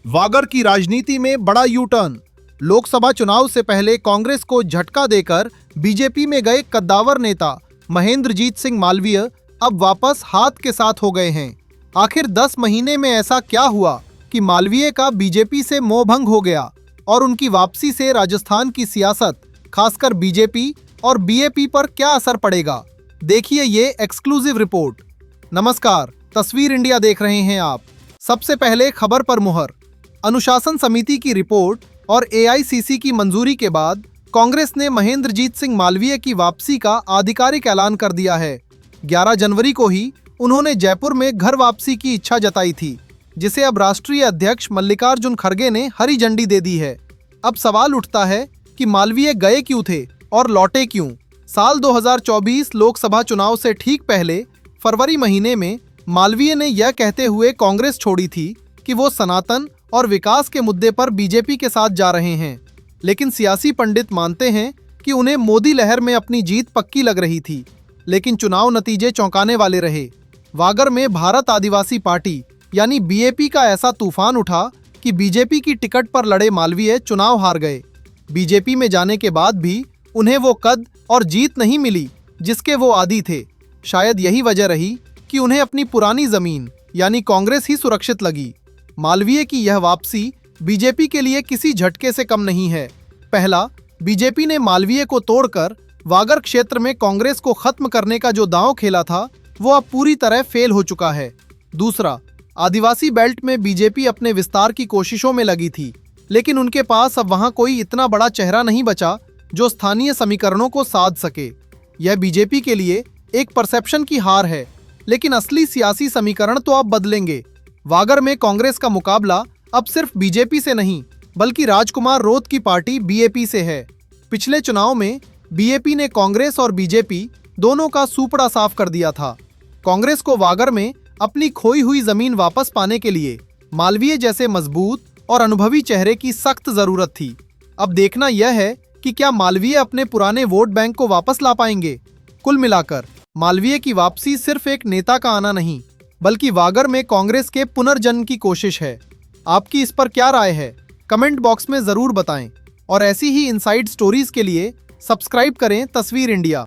वागर की राजनीति में बड़ा यू टर्न। लोकसभा चुनाव से पहले कांग्रेस को झटका देकर बीजेपी में गए कद्दावर नेता महेंद्रजीत सिंह मालवीय अब वापस हाथ के साथ हो गए हैं। आखिर 10 महीने में ऐसा क्या हुआ कि मालवीय का बीजेपी से मोहभंग हो गया और उनकी वापसी से राजस्थान की सियासत, खासकर बीजेपी और बीएपी पर क्या असर पड़ेगा? देखिए ये एक्सक्लूसिव रिपोर्ट। नमस्कार, तस्वीर इंडिया देख रहे हैं आप। सबसे पहले खबर पर मुहर। अनुशासन समिति की रिपोर्ट और एआईसीसी की मंजूरी के बाद कांग्रेस ने महेंद्रजीत सिंह मालवीय की वापसी का आधिकारिक ऐलान कर दिया है। 11 जनवरी को ही उन्होंने जयपुर में घर वापसी की इच्छा जताई थी, जिसे अब राष्ट्रीय अध्यक्ष मल्लिकार्जुन खड़गे ने हरी झंडी दे दी है। अब सवाल उठता है कि मालवीय गए क्यों थे और लौटे क्यों? साल 2024 लोकसभा चुनाव से ठीक पहले फरवरी महीने में मालवीय ने यह कहते हुए कांग्रेस छोड़ी थी कि वो सनातन और विकास के मुद्दे पर बीजेपी के साथ जा रहे हैं। लेकिन सियासी पंडित मानते हैं कि उन्हें मोदी लहर में अपनी जीत पक्की लग रही थी, लेकिन चुनाव नतीजे चौंकाने वाले रहे। वागर में भारत आदिवासी पार्टी यानी बीएपी का ऐसा तूफान उठा कि बीजेपी की टिकट पर लड़े मालवीय चुनाव हार गए। बीजेपी में जाने के बाद भी उन्हें वो कद और जीत नहीं मिली जिसके वो आदी थे। शायद यही वजह रही कि उन्हें अपनी पुरानी जमीन यानी कांग्रेस ही सुरक्षित लगी। मालवीय की यह वापसी बीजेपी के लिए किसी झटके से कम नहीं है। पहला, बीजेपी ने मालवीय को तोड़कर वागर क्षेत्र में कांग्रेस को खत्म करने का जो दांव खेला था वो अब पूरी तरह फेल हो चुका है। दूसरा, आदिवासी बेल्ट में बीजेपी अपने विस्तार की कोशिशों में लगी थी, लेकिन उनके पास अब वहां कोई इतना बड़ा चेहरा नहीं बचा जो स्थानीय समीकरणों को साध सके। यह बीजेपी के लिए एक परसेप्शन की हार है, लेकिन असली सियासी समीकरण तो अब बदलेंगे। वागर में कांग्रेस का मुकाबला अब सिर्फ बीजेपी से नहीं बल्कि राजकुमार रोत की पार्टी बीएपी से है। पिछले चुनाव में बीएपी ने कांग्रेस और बीजेपी दोनों का सूपड़ा साफ कर दिया था। कांग्रेस को वागर में अपनी खोई हुई जमीन वापस पाने के लिए मालवीय जैसे मजबूत और अनुभवी चेहरे की सख्त जरूरत थी। अब देखना यह है कि क्या मालवीय अपने पुराने वोट बैंक को वापस ला पाएंगे। कुल मिलाकर मालवीय की वापसी सिर्फ एक नेता का आना नहीं बल्कि वागर में कांग्रेस के पुनर्जन्म की कोशिश है। आपकी इस पर क्या राय है? कमेंट बॉक्स में जरूर बताएं और ऐसी ही इनसाइड स्टोरीज के लिए सब्सक्राइब करें तस्वीर इंडिया।